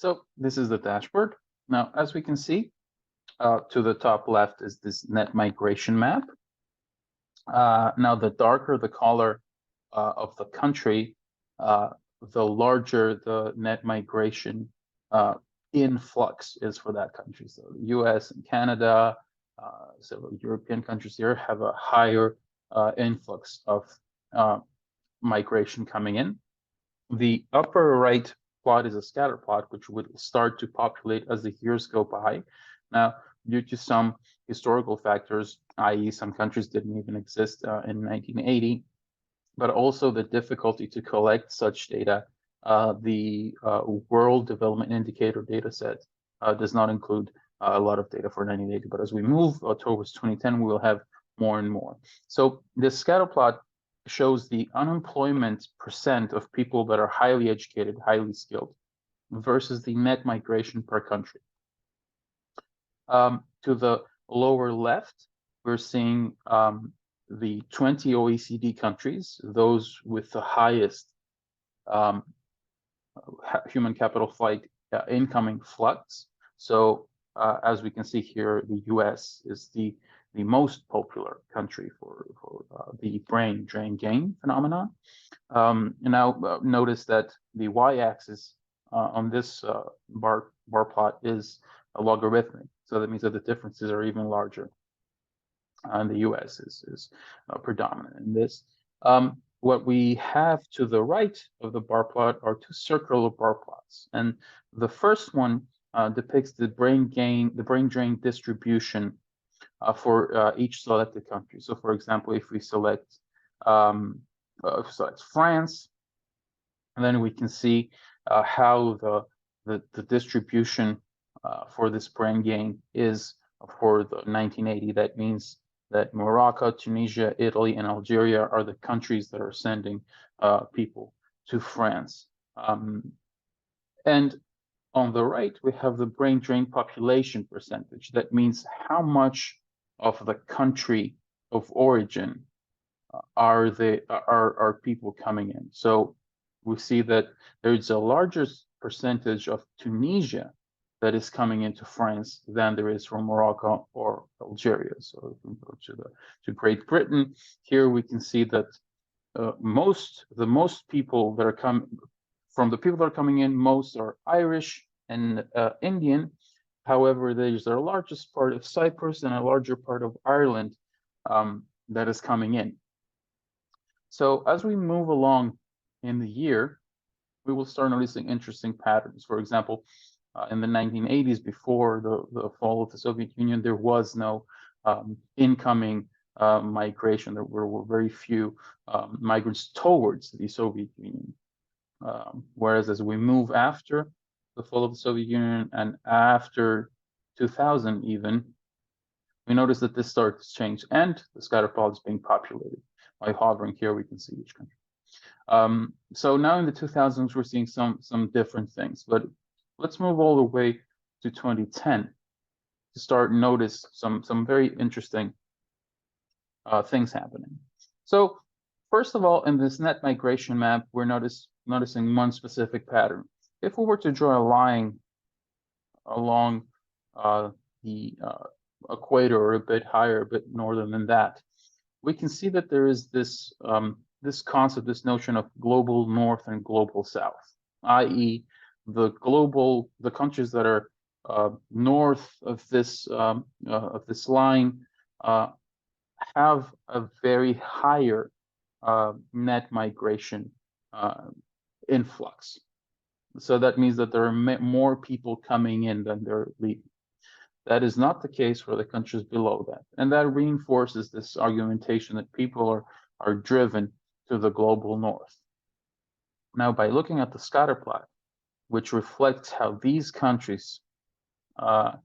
So this is the dashboard. Now, as we can see, to the top left is this net migration map. Now, the darker the color of the country, the larger the net migration influx is for that country. So the US and Canada, several European countries here have a higher influx of migration coming in. The upper right plot is a scatter plot, which would start to populate as the years go by. Now, due to some historical factors, i.e. some countries didn't even exist in 1980, but also the difficulty to collect such data, the World Development Indicator Dataset does not include a lot of data for 1980, but as we move towards 2010, we will have more and more. So this scatter plot shows the unemployment percent of people that are highly educated, highly skilled, versus the net migration per country. To the lower left, we're seeing the 20 OECD countries, those with the highest human capital flight incoming flux. So as we can see here, the US is the most popular country for the brain drain gain phenomenon. Now notice that the y-axis on this bar plot is a logarithmic. So that means that the differences are even larger. And the US is predominant in this. What we have to the right of the bar plot are two circular bar plots. And the first one depicts the brain drain distribution for each selected country. So for example, if we select France, and then we can see how the distribution for this brain gain is for the 1980. That means that Morocco, Tunisia, Italy, and Algeria are the countries that are sending people to France. And on the right, we have the brain drain population percentage. That means how much of the country of origin are people coming in. So we see that there's a larger percentage of Tunisia that is coming into France than there is from Morocco or Algeria. So if we go to Great Britain, here we can see that the most people that are coming in, most are Irish and Indian. However, there's a largest part of Cyprus and a larger part of Ireland that is coming in. So as we move along in the year, we will start noticing interesting patterns. For example, in the 1980s, before the fall of the Soviet Union, there was no incoming migration. There were very few migrants towards the Soviet Union. Whereas as we move after the fall of the Soviet Union and after 2000 even, we notice that this starts to change and the scatter plot is being populated. By hovering here, we can see each country. So now in the 2000s, we're seeing some different things, but let's move all the way to 2010 to start notice some very interesting things happening. So first of all, in this net migration map, we're noticing one specific pattern. If we were to draw a line along the equator or a bit higher, a bit northern than that, we can see that there is this this concept, this notion of global north and global south, i.e. the countries that are north of this line have a very higher net migration influx. So that means that there are more people coming in than they're leaving. That is not the case for the countries below that. And that reinforces this argumentation that people are driven to the global north. Now, by looking at the scatter plot, which reflects how these countries are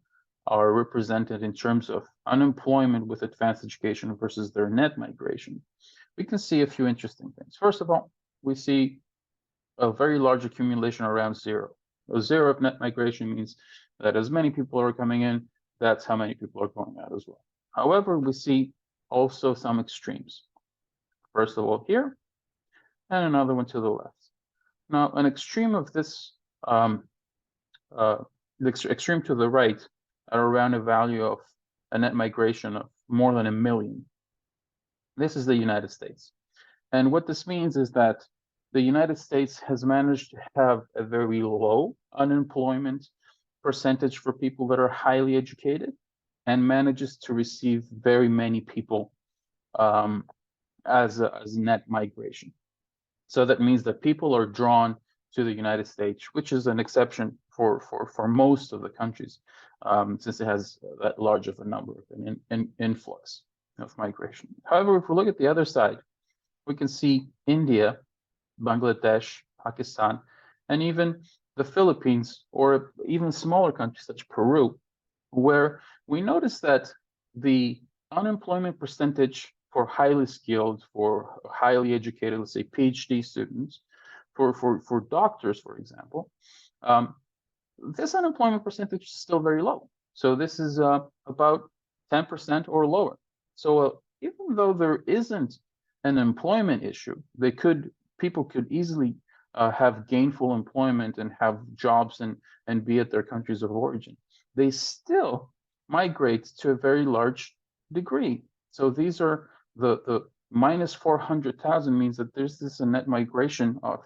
represented in terms of unemployment with advanced education versus their net migration, we can see a few interesting things. First of all, we see a very large accumulation around zero. A zero of net migration means that as many people are coming in, that's how many people are going out as well. However, we see also some extremes. First of all here, and another one to the left. Now, an extreme of this extreme to the right at around a value of a net migration of more than 1 million. This is the United States. And what this means is that the United States has managed to have a very low unemployment percentage for people that are highly educated, and manages to receive very many people as net migration. So that means that people are drawn to the United States, which is an exception for most of the countries, since it has that large of a number of an influx of migration. However, if we look at the other side, we can see India, Bangladesh, Pakistan, and even the Philippines, or even smaller countries such as Peru, where we notice that the unemployment percentage for highly skilled, for highly educated, let's say PhD students, for doctors, for example, this unemployment percentage is still very low. So this is about 10% or lower. So even though there isn't an employment issue, people could easily have gainful employment and have jobs and be at their countries of origin. They still migrate to a very large degree. So these are the minus 400,000 means that there's this net migration of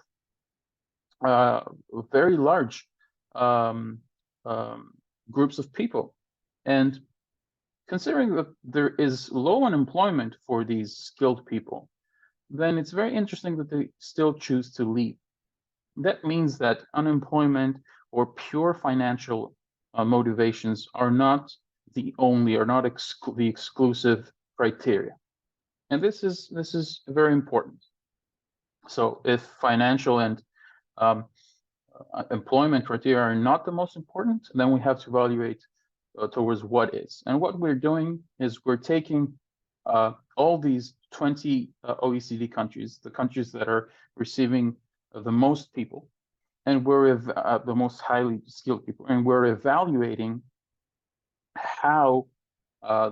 very large groups of people. And considering that there is low unemployment for these skilled people, then it's very interesting that they still choose to leave. That means that unemployment or pure financial motivations are not the only, or not the exclusive criteria. And this is very important. So if financial and employment criteria are not the most important, then we have to evaluate towards what is. And what we're doing is we're taking all these 20 OECD countries, the countries that are receiving the most people, and we're the most highly skilled people, and we're evaluating how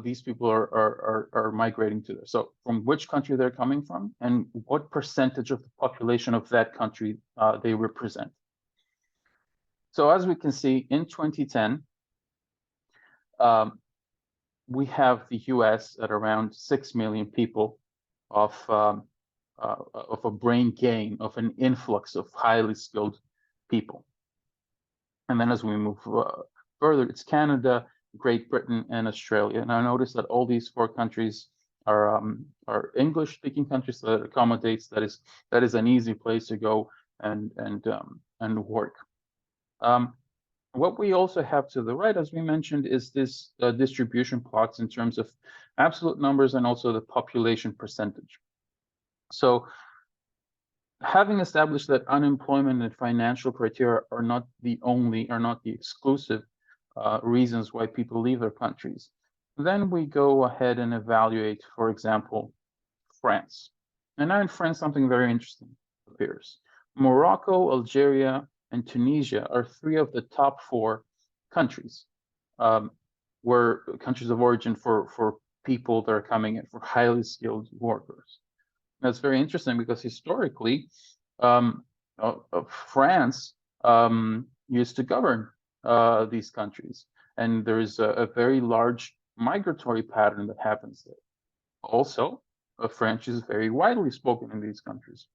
these people are migrating to there. So from which country they're coming from, and what percentage of the population of that country they represent. So as we can see, in 2010, we have the US at around 6 million people of a brain gain, of an influx of highly skilled people. And then as we move further, it's Canada, Great Britain, and Australia. And I noticed that all these 4 countries are English-speaking countries, so that accommodates, that is an easy place to go and work. What we also have to the right, as we mentioned, is this distribution plots in terms of absolute numbers and also the population percentage. So having established that unemployment and financial criteria are not the only, are not the exclusive reasons why people leave their countries, then we go ahead and evaluate, for example, France. And now in France, something very interesting appears. Morocco, Algeria, and Tunisia are 3 of the top 4 countries, where countries of origin for people that are coming in, for highly skilled workers. That's very interesting because historically, France used to govern these countries, and there is a very large migratory pattern that happens there. Also, French is very widely spoken in these countries.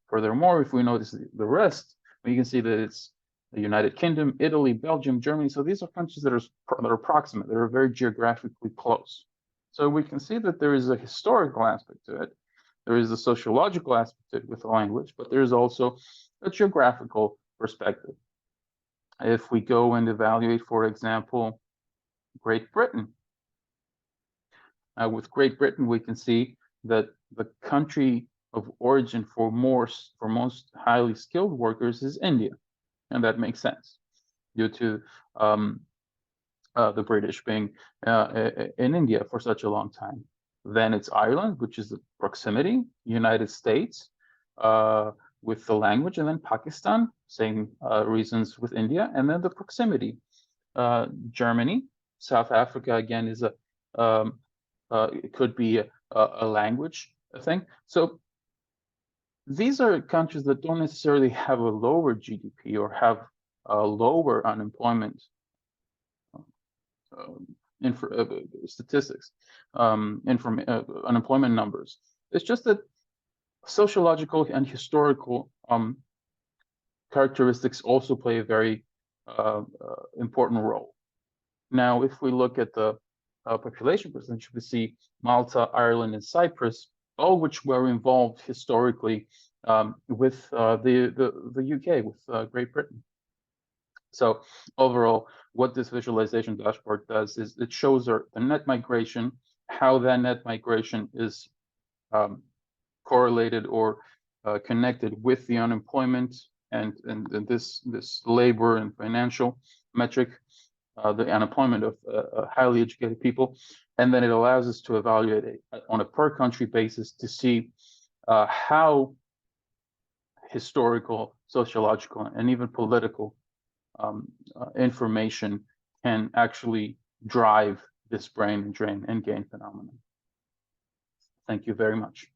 Furthermore, if we notice the rest, we can see that it's the United Kingdom, Italy, Belgium, Germany. So these are countries that are proximate, that are very geographically close. So we can see that there is a historical aspect to it. There is a sociological aspect to it with the language, but there is also a geographical perspective. If we go and evaluate, for example, Great Britain. With Great Britain, we can see that the country of origin for most highly skilled workers is India, and that makes sense due to the British being in India for such a long time. Then it's Ireland, which is the proximity, United States with the language, and then Pakistan, same reasons with India, and then the proximity. Germany, South Africa, again, is it could be a language thing. So these are countries that don't necessarily have a lower GDP or have lower unemployment statistics, unemployment numbers. It's just that sociological and historical characteristics also play a very important role. Now, if we look at the population percentage, we see Malta, Ireland, and Cyprus, all which were involved historically with the UK, with Great Britain. So overall, what this visualization dashboard does is it shows the net migration, how that net migration is correlated or connected with the unemployment and this labor and financial metric, the unemployment of highly educated people, and then it allows us to evaluate it on a per country basis to see how historical, sociological, and even political information can actually drive this brain drain and gain phenomenon. Thank you very much.